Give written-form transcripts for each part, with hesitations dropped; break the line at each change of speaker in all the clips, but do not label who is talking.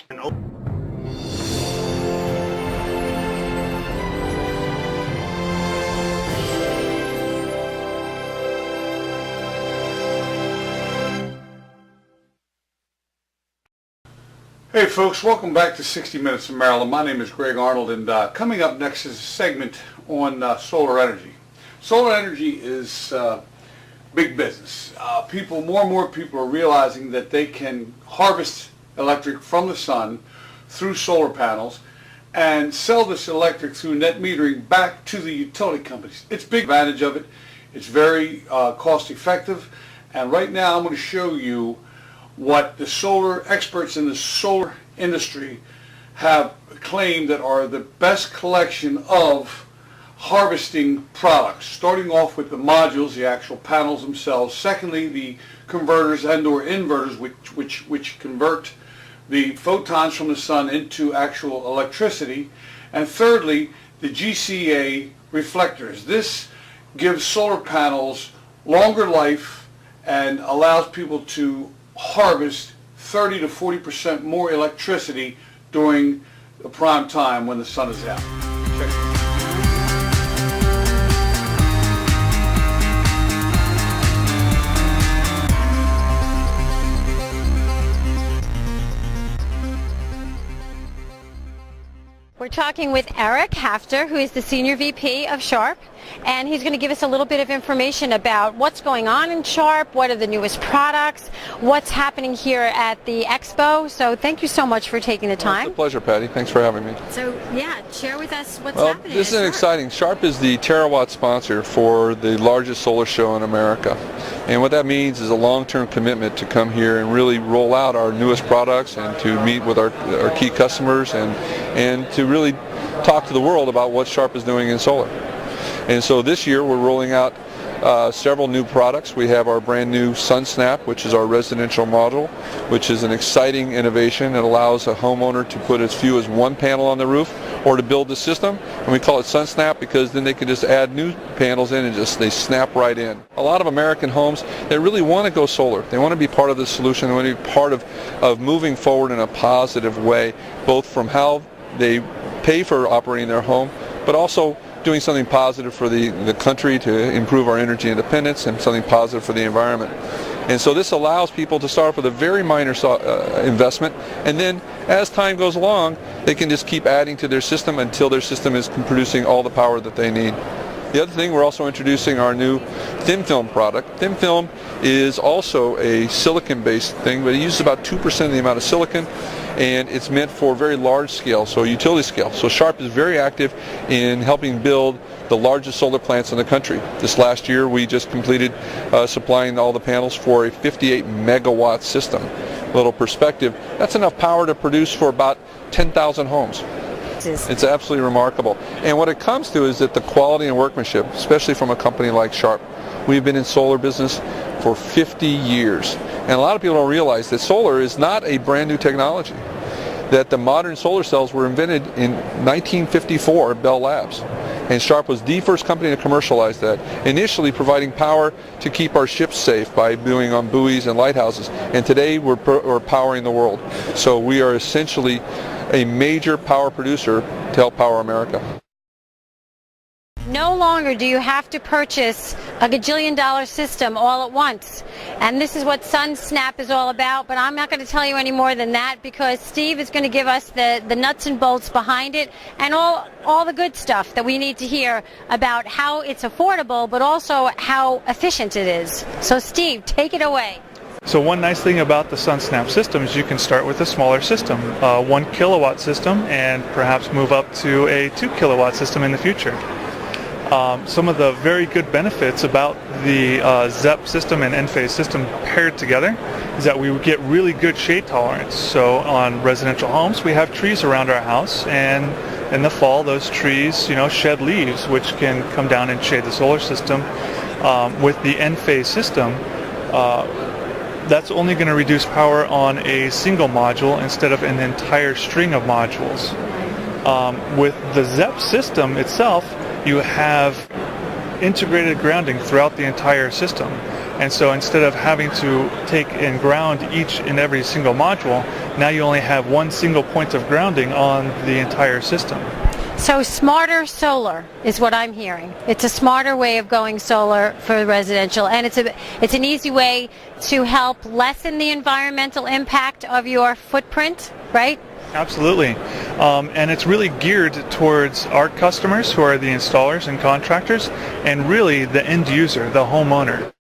Hey folks, welcome back to 60 Minutes in Maryland. My name is Greg Arnold, and coming up next is a segment on solar energy. Solar energy is big business. More and more people are realizing that they can harvest electric from the sun through solar panels and sell this electric through net metering back to the utility companies. It's a big advantage of it. It's very cost effective, and right now I'm going to show you what the solar experts in the solar industry have claimed that are the best collection of harvesting products, starting off with the modules, the actual panels themselves. Secondly, the converters and or inverters which convert the photons from the sun into actual electricity. And thirdly, the GCA reflectors. This gives solar panels longer life and allows people to harvest 30 to 40% more electricity during the prime time when the sun is out. Check it out.
We're talking with Eric Hafter, who is the Senior VP of Sharp, and he's going to give us a little bit of information about what's going on in Sharp, what are the newest products, what's happening here at the Expo. So thank you so much for taking the time.
It's a pleasure, Patty. Thanks for having me.
So yeah, share with us what's happening.
This is exciting. Sharp is the terawatt sponsor for the largest solar show in America. And what that means is a long-term commitment to come here and really roll out our newest products and to meet with our key customers and to really talk to the world about what Sharp is doing in solar. And so this year we're rolling out several new products. We have our brand new SunSnap, which is our residential module, which is an exciting innovation that allows a homeowner to put as few as one panel on the roof or to build the system. And we call it SunSnap because then they can just add new panels in and they snap right in. A lot of American homes, they really want to go solar. They want to be part of the solution. They want to be part of moving forward in a positive way, both from how they pay for operating their home, but also doing something positive for the country to improve our energy independence and something positive for the environment. And so this allows people to start off with a very minor investment, and then as time goes along, they can just keep adding to their system until their system is producing all the power that they need. The other thing, we're also introducing our new thin film product. Thin film is also a silicon-based thing, but it uses about 2% of the amount of silicon, and it's meant for very large scale, so utility scale. So Sharp is very active in helping build the largest solar plants in the country. This last year we just completed supplying all the panels for a 58 megawatt system. A little perspective, that's enough power to produce for about 10,000 homes. It's absolutely remarkable. And what it comes to is that the quality and workmanship, especially from a company like Sharp. We've been in solar business for 50 years. And a lot of people don't realize that solar is not a brand new technology. That the modern solar cells were invented in 1954 at Bell Labs. And Sharp was the first company to commercialize that, initially providing power to keep our ships safe by doing on buoys and lighthouses. And today we're powering the world. So we are essentially a major power producer to help power America.
No longer do you have to purchase a gajillion-dollar system all at once. And this is what SunSnap is all about, but I'm not going to tell you any more than that because Steve is going to give us the nuts and bolts behind it and all the good stuff that we need to hear about how it's affordable, but also how efficient it is. So Steve, take it away.
So one nice thing about the SunSnap system is you can start with a smaller system, a 1 kilowatt system, and perhaps move up to a 2 kilowatt system in the future. Some of the very good benefits about the ZEP system and Enphase system paired together is that we get really good shade tolerance. So on residential homes, we have trees around our house, and in the fall, those trees, shed leaves, which can come down and shade the solar system. With the Enphase system, that's only going to reduce power on a single module instead of an entire string of modules. With the ZEP system itself, you have integrated grounding throughout the entire system. And so instead of having to take and ground each and every single module, now you only have one single point of grounding on the entire system.
So smarter solar is what I'm hearing. It's a smarter way of going solar for residential, and it's an easy way to help lessen the environmental impact of your footprint, right?
Absolutely. And it's really geared towards our customers, who are the installers and contractors, and really the end user, the homeowner.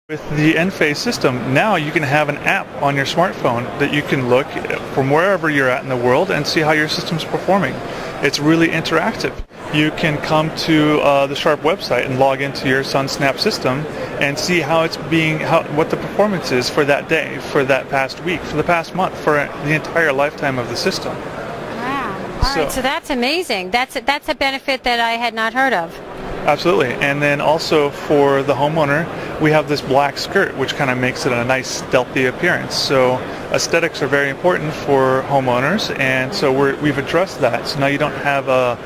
With the Enphase system, now you can have an app on your smartphone that you can look from wherever you're at in the world and see how your system's performing. It's really interactive. You can come to the Sharp website and log into your SunSnap system and see how it's what the performance is for that day, for that past week, for the past month, for the entire lifetime of the system.
Wow. All right, so that's amazing. That's a benefit that I had not heard of.
Absolutely. And then also for the homeowner, we have this black skirt, which kind of makes it a nice stealthy appearance. So aesthetics are very important for homeowners, and so we've addressed that. So now you don't have a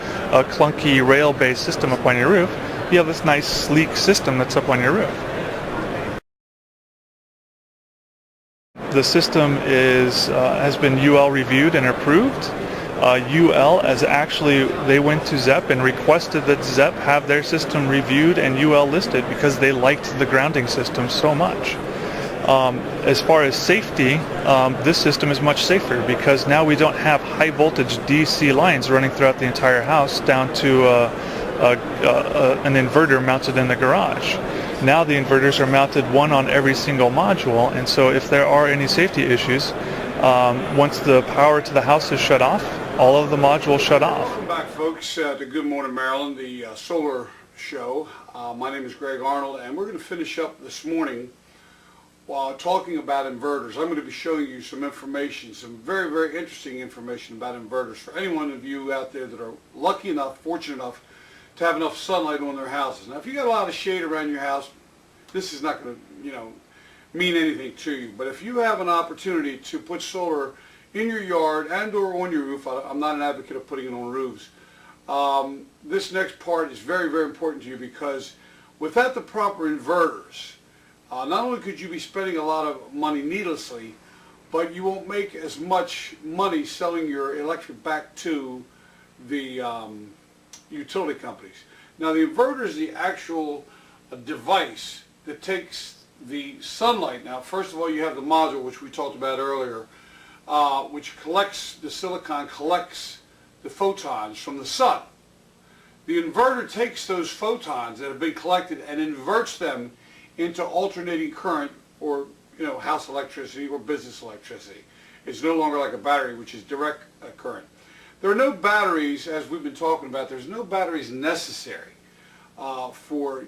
clunky rail-based system up on your roof. You have this nice sleek system that's up on your roof. The system has been UL reviewed and approved. UL they went to ZEP and requested that ZEP have their system reviewed and UL listed because they liked the grounding system so much. As far as safety, this system is much safer because now we don't have high voltage DC lines running throughout the entire house down to an inverter mounted in the garage. Now the inverters are mounted one on every single module, and so if there are any safety issues, once the power to the house is shut off, all of the modules shut off.
Welcome back, folks, to Good Morning Maryland, the solar show. My name is Greg Arnold, and we're going to finish up this morning while talking about inverters. I'm going to be showing you some information, some very, very interesting information about inverters for any one of you out there that are lucky enough, fortunate enough to have enough sunlight on their houses. Now, if you got a lot of shade around your house, this is not going to, mean anything to you. But if you have an opportunity to put solar in your yard and or on your roof, I'm not an advocate of putting it on roofs. This next part is very, very important to you because without the proper inverters, not only could you be spending a lot of money needlessly, but you won't make as much money selling your electric back to the utility companies. Now, the inverter is the actual device that takes the sunlight. Now, first of all, you have the module, which we talked about earlier, which collects, the silicon collects the photons from the sun. The inverter takes those photons that have been collected and inverts them into alternating current, or house electricity or business electricity. It's no longer like a battery, which is direct current. There are no batteries, as we've been talking about, there's no batteries necessary for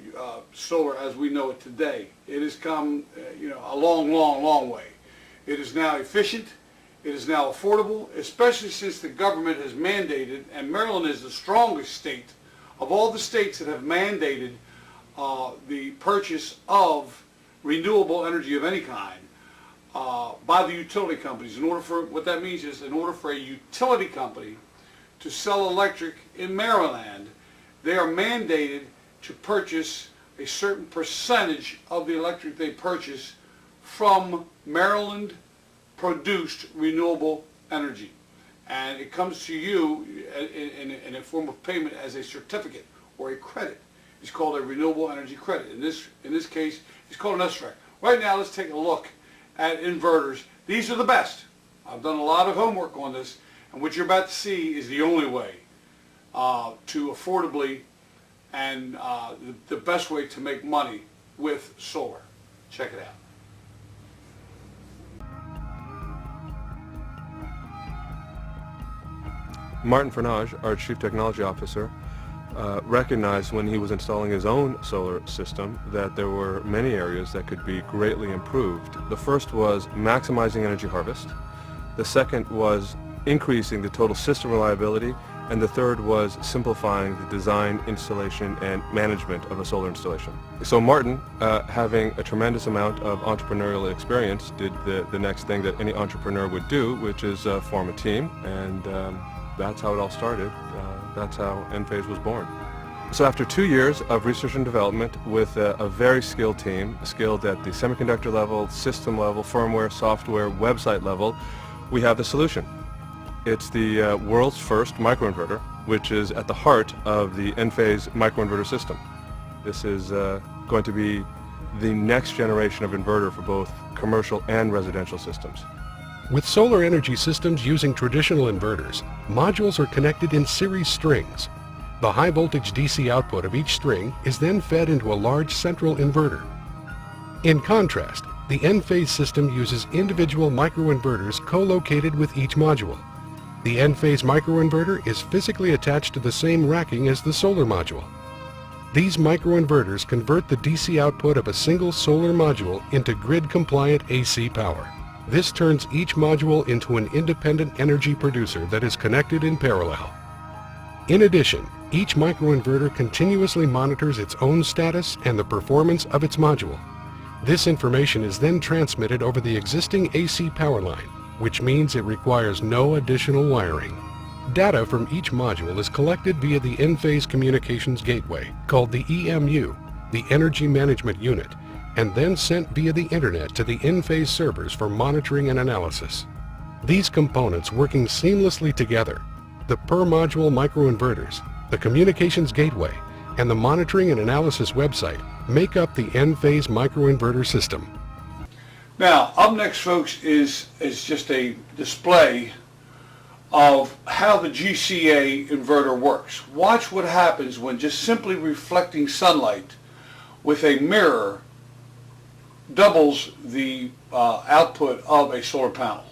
solar as we know it today. It has come a long, long, long way. It is now efficient. It is now affordable, especially since the government has mandated, and Maryland is the strongest state of all the states that have mandated the purchase of renewable energy of any kind by the utility companies. What that means is, in order for a utility company to sell electric in Maryland, they are mandated to purchase a certain percentage of the electric they purchase from Maryland produced renewable energy. And it comes to you in a form of payment as a certificate or a credit. It's called a renewable energy credit. In this case, it's called an SREC. Right now, let's take a look at inverters. These are the best. I've done a lot of homework on this, and what you're about to see is the only way to affordably and the best way to make money with solar. Check it out.
Martin Fernage, our Chief Technology Officer, recognized when he was installing his own solar system that there were many areas that could be greatly improved. The first was maximizing energy harvest. The second was increasing the total system reliability. And the third was simplifying the design, installation, and management of a solar installation. So Martin, having a tremendous amount of entrepreneurial experience, did the next thing that any entrepreneur would do, which is form a team. And that's how it all started. That's how Enphase was born. So after 2 years of research and development with a very skilled team, skilled at the semiconductor level, system level, firmware, software, website level, we have the solution. It's the world's first microinverter, which is at the heart of the Enphase microinverter system. This is going to be the next generation of inverter for both commercial and residential systems.
With solar energy systems using traditional inverters, modules are connected in series strings. The high voltage DC output of each string is then fed into a large central inverter. In contrast, the Enphase system uses individual microinverters co-located with each module. The Enphase microinverter is physically attached to the same racking as the solar module. These microinverters convert the DC output of a single solar module into grid-compliant AC power. This turns each module into an independent energy producer that is connected in parallel. In addition, each microinverter continuously monitors its own status and the performance of its module. This information is then transmitted over the existing AC power line, which means it requires no additional wiring. Data from each module is collected via the Enphase Communications Gateway, called the EMU, the Energy Management Unit, and then sent via the Internet to the Enphase servers for monitoring and analysis. These components working seamlessly together, the per-module microinverters, the Communications Gateway, and the Monitoring and Analysis website make up the Enphase microinverter system.
Now, up next, folks, is just a display of how the GCA inverter works. Watch what happens when just simply reflecting sunlight with a mirror doubles the output of a solar panel.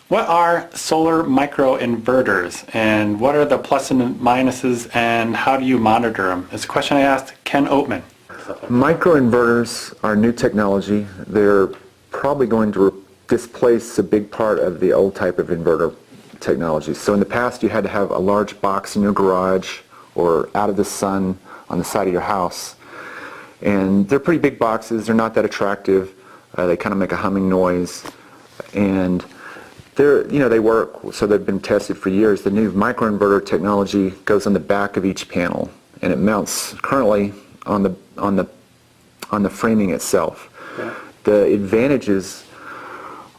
What are solar microinverters, and what are the plus and minuses, and how do you monitor them? It's a question I asked Ken Oatman.
Microinverters are new technology. They're probably going to displace a big part of the old type of inverter technology. So in the past you had to have a large box in your garage or out of the sun on the side of your house. And they're pretty big boxes. They're not that attractive. They kind of make a humming noise. And they work, so they've been tested for years. The new microinverter technology goes on the back of each panel, and it mounts currently on the framing itself. Yeah. The advantages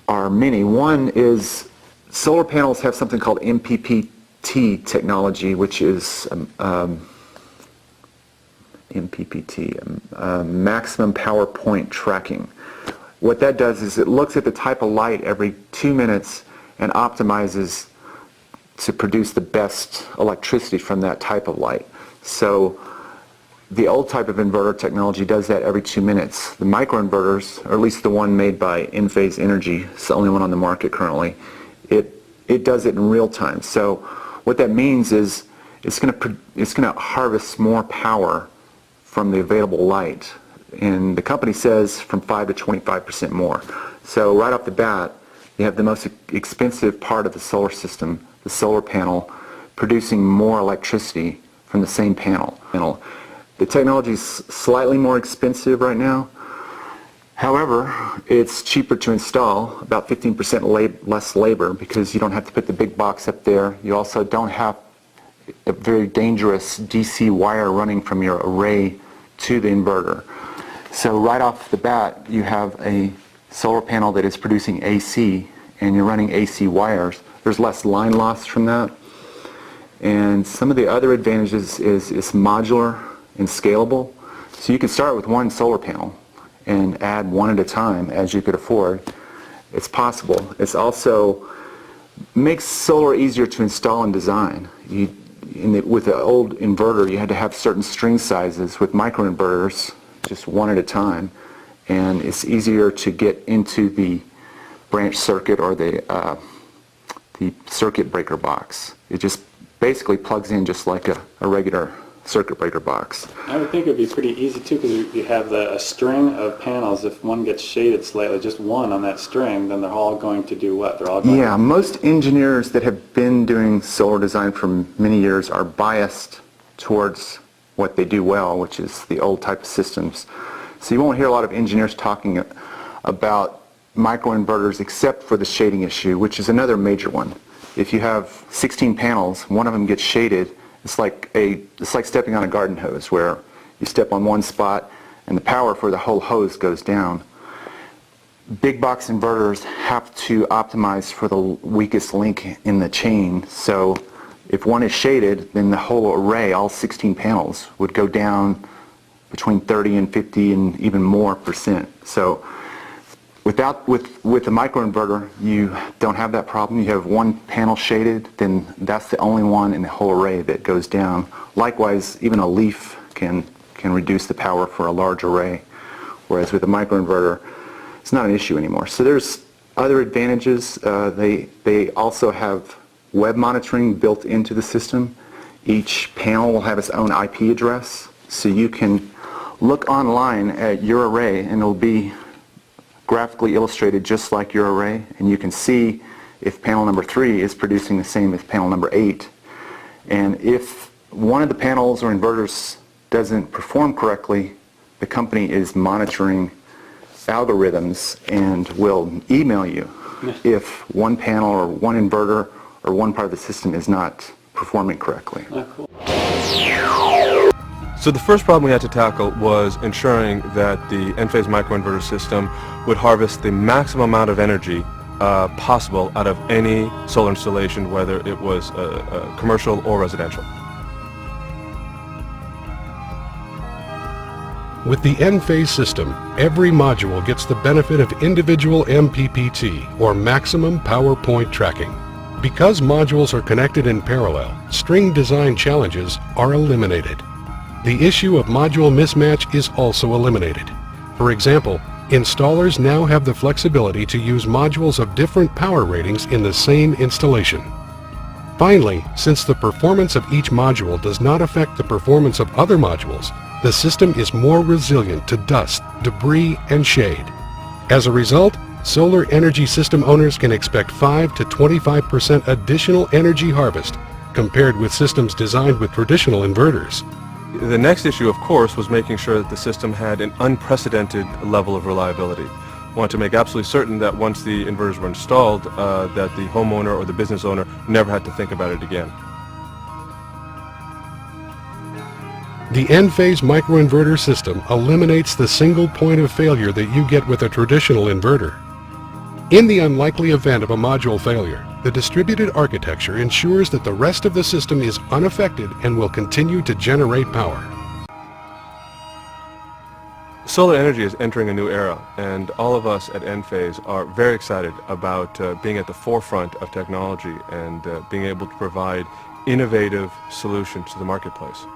are many. One is solar panels have something called MPPT technology, which is maximum power point tracking. What that does is it looks at the type of light every 2 minutes and optimizes to produce the best electricity from that type of light. So the old type of inverter technology does that every 2 minutes. The microinverters, or at least the one made by Enphase Energy, it's the only one on the market currently, it does it in real time. So what that means is it's going to harvest more power from the available light. And the company says from 5 to 25% more. So right off the bat, you have the most expensive part of the solar system, the solar panel, producing more electricity from the same panel. The technology is slightly more expensive right now. However, it's cheaper to install, about 15% less labor, because you don't have to put the big box up there. You also don't have a very dangerous DC wire running from your array to the inverter. So right off the bat, you have a solar panel that is producing AC, and you're running AC wires there's less line loss from that. And some of the other advantages is it's modular and scalable. So you can start with one solar panel and add one at a time as you could afford. It's possible. It's also makes solar easier to install and design. With the old inverter, you had to have certain string sizes. With microinverters, just one at a time, and it's easier to get into the branch circuit or the circuit breaker box. It just basically plugs in just like a regular circuit breaker box.
I would think it would be pretty easy too, because you have a string of panels. If one gets shaded slightly, just one on that string, then they're all going to do what? They're all going
Yeah, most engineers that have been doing solar design for many years are biased towards what they do well, which is the old type of systems. So you won't hear a lot of engineers talking about microinverters except for the shading issue, which is another major one. If you have 16 panels, one of them gets shaded, it's like stepping on a garden hose, where you step on one spot and the power for the whole hose goes down. Big box inverters have to optimize for the weakest link in the chain, so if one is shaded, then the whole array, all 16 panels, would go down between 30 and 50 and even more %. So with a microinverter, you don't have that problem. You have one panel shaded, then that's the only one in the whole array that goes down. Likewise, even a leaf can reduce the power for a large array, whereas with a microinverter, it's not an issue anymore. So there's other advantages. They also have web monitoring built into the system. Each panel will have its own IP address, so you can look online at your array and it'll be graphically illustrated just like your array, and you can see if panel number 3 is producing the same as panel number 8. And if one of the panels or inverters doesn't perform correctly, the company is monitoring algorithms and will email you if one panel or one inverter or one part of the system is not performing correctly.
Oh, cool.
So the first problem we had to tackle was ensuring that the Enphase microinverter system would harvest the maximum amount of energy possible out of any solar installation, whether it was commercial or residential.
With the Enphase system, every module gets the benefit of individual MPPT, or maximum power point tracking. Because modules are connected in parallel, string design challenges are eliminated. The issue of module mismatch is also eliminated. For example, installers now have the flexibility to use modules of different power ratings in the same installation. Finally, since the performance of each module does not affect the performance of other modules, the system is more resilient to dust, debris, and shade. As a result, solar energy system owners can expect 5 to 25% additional energy harvest compared with systems designed with traditional inverters.
The next issue, of course, was making sure that the system had an unprecedented level of reliability. We wanted to make absolutely certain that once the inverters were installed, that the homeowner or the business owner never had to think about it again.
The Enphase microinverter system eliminates the single point of failure that you get with a traditional inverter. In the unlikely event of a module failure, the distributed architecture ensures that the rest of the system is unaffected and will continue to generate power.
Solar energy is entering a new era, and all of us at Enphase are very excited about being at the forefront of technology and being able to provide innovative solutions to the marketplace.